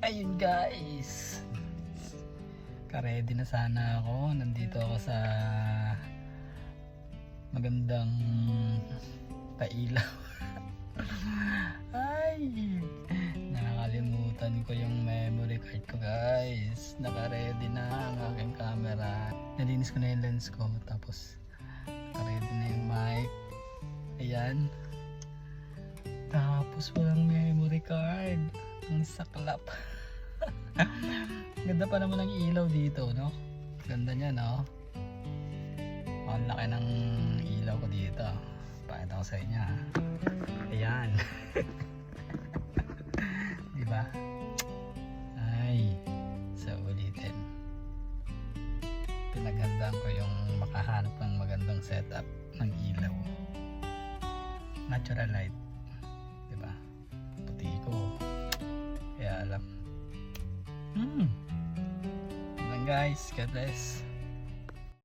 Ayun guys, ka-ready na sana ako. Nandito ako sa magandang pailaw. Ay, nakakalimutan ko yung memory card ko guys. Naka-ready na ang aking camera. Nalinis ko na yung lens ko. Tapos naka-ready na yung mic. Ayan. Tapos walang memory card. Ang saklap. Ganda pa naman ng ilaw dito, no? Ganda niya, no? Ang laki ng ilaw ko dito. Pakita ko sa inyo. Ayan. Diba? Ay, sa ulitin. Pinagandaan ko yung makahanap ng magandang setup ng ilaw. Natural light. Diba? Puti ko. Kaya alam. Guys, God bless.